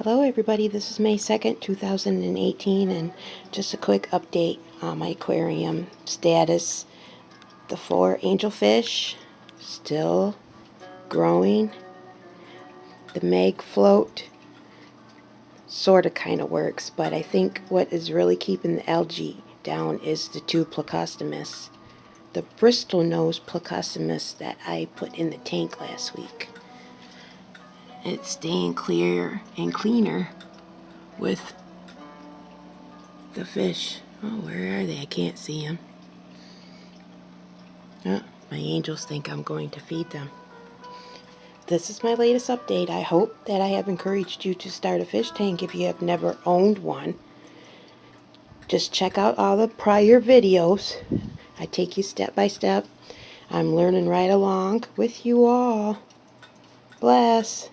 Hello everybody, this is May 2nd, 2018, and just a quick update on my aquarium status. The 4 angelfish still growing. The Meg float sorta kinda works, but I think what is really keeping the algae down is the 2 plecostomus. The Bristol nose plecostomus that I put in the tank last week. It's staying clear and cleaner with the fish. Oh, where are they? I can't see them. Oh, my angels think I'm going to feed them. This is my latest update. I hope that I have encouraged you to start a fish tank if you have never owned one. Just check out all the prior videos. I take you step by step. I'm learning right along with you all. Bless.